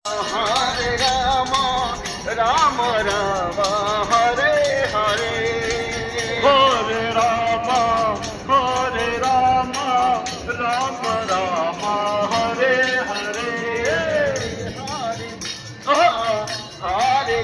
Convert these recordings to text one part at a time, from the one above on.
Hare Rama, Rama Rama, Hare Hare. Hare Rama, Hare Rama, Rama Rama, Hare Hare. Hare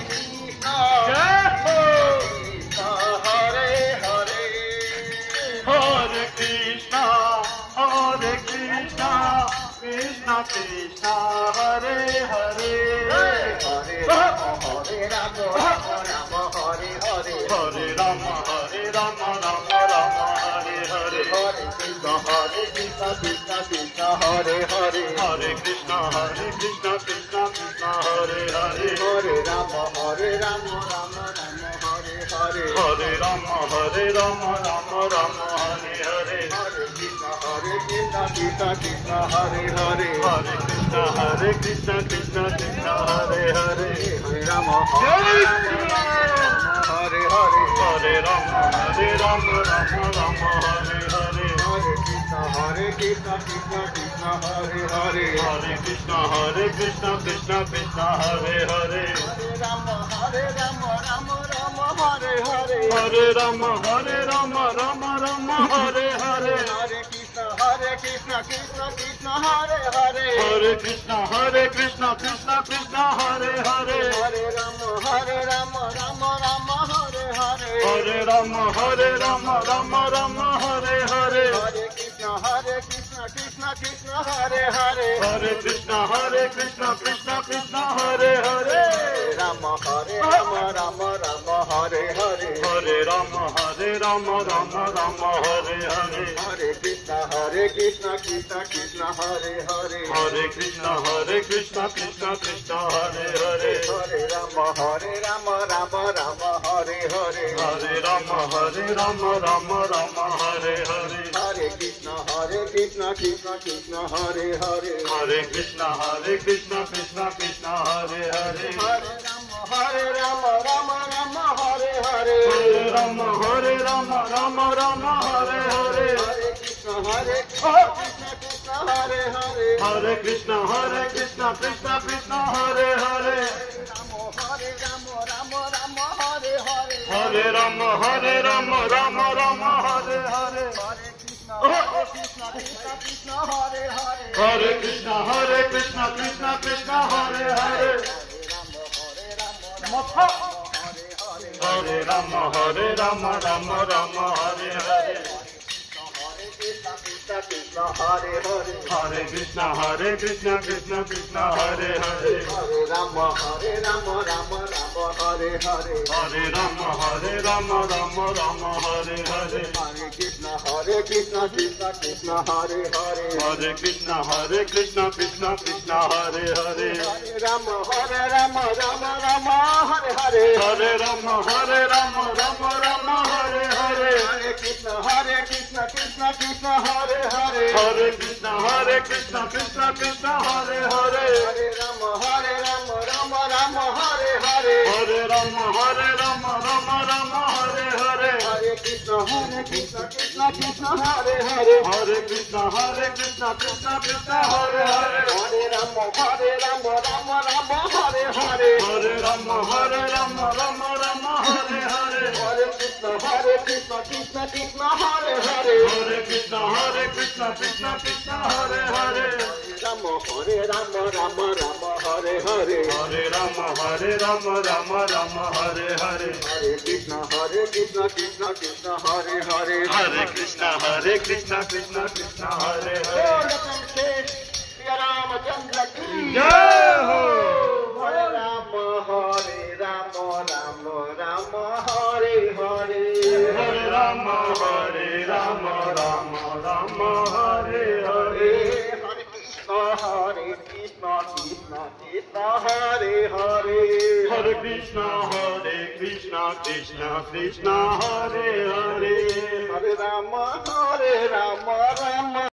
Krishna, Krishna Hare Hare. Hare Krishna, Hare Krishna, Krishna Krishna, Hare Hare. Hare Rama, Hare Rama, Rama Rama, Hare Hare. Hare Rama, Hare Rama, Rama Rama, Hare Hare. Hare Krishna, Krishna Krishna, Hare Hare. Hare Krishna, Krishna Krishna, Hare Hare. Hare Rama, Hare Rama, Rama Rama, Hare Hare. Hare Rama, Hare Rama, Rama Rama, Hare Hare. Hare Krishna, Krishna Krishna, Hare Hare. Hare Krishna, Krishna Krishna, Hare Hare. Hare Rama, Hare Rama, Hare Hare. Hare Rama, Hare Rama, Rama Rama, Hare Hare. Hare Krishna, Krishna Krishna, Hare Hare. Hare Krishna, Krishna Krishna, Hare Hare. Hare Rama, Rama Rama, Hare Hare. Hare Rama, Rama Rama, Hare Hare. Hare Krishna, Krishna Krishna, Hare Hare. Hare Krishna, Krishna Krishna, Hare Hare. Hare Rama, Rama Rama, Hare Hare. Hare Rama, Rama Rama, Hare Hare. Hare Krishna, Krishna Hare Hare. Hare Krishna, Krishna Hare Hare. Rama, Rama Rama, Hare Hare. Hare Rama, Rama Rama, Hare Hare. Hare Krishna, Krishna Hare Hare. Hare Krishna, Krishna Krishna, Hare Hare. Hare Rama, Rama Rama, Hare Hare. Hare Rama, Rama Rama, Hare Hare. Hare Krishna, Krishna Hare Hare. Hare Krishna, Krishna Hare Hare. Hare Rama, Rama Hare Hare. Hare Rama, Rama Rama, Hare Hare. Hare Krishna, Krishna Hare Hare. Hare Krishna, Krishna Hare Hare. Hare Rama, Rama Rama, Hare Hare. Hare Krishna, Krishna Hare Hare. Hare Krishna, Krishna Hare Hare. Hare Rama, Rama Rama, Hare Hare. Krishna Hare Hare. Hare Krishna, Krishna Krishna, Hare Hare. Hare Rama, Rama Rama, Hare Hare. Hare Rama, Rama Rama, Hare Hare. Hare Krishna, Krishna Hare Hare. Hare Krishna, Krishna Hare Hare. Hare Rama, Rama Rama, Hare Hare. Hare Rama, Rama Hare Hare. Hare Krishna, Krishna Hare Hare. Hare Krishna, Krishna Hare Hare. Hare Rama, Rama Hare Hare. Hare Rama, Rama Hare Hare. Hare Krishna, Krishna Hare Hare. Hare Krishna, Krishna Hare Hare. Hare Rama, Rama Hare Hare. Hare Rama, Rama Hare Hare. Hare Krishna, Krishna Hare Hare. Hare Krishna, Krishna Hare Hare. Rama, Rama Hare Hare. Hare Rama, Rama Hare Hare. Hare Krishna, Krishna Hare Hare. Hare Krishna, Krishna Hare Hare. Shri Ramachandra ki Jai Ho. Hare Rama, Rama Rama, Hare Hare. Hare Rama, Rama Rama, Hare Hare. Hare Krishna, Krishna Hare Hare. Hare Krishna, Krishna Hare Hare. Hare Rama, Rama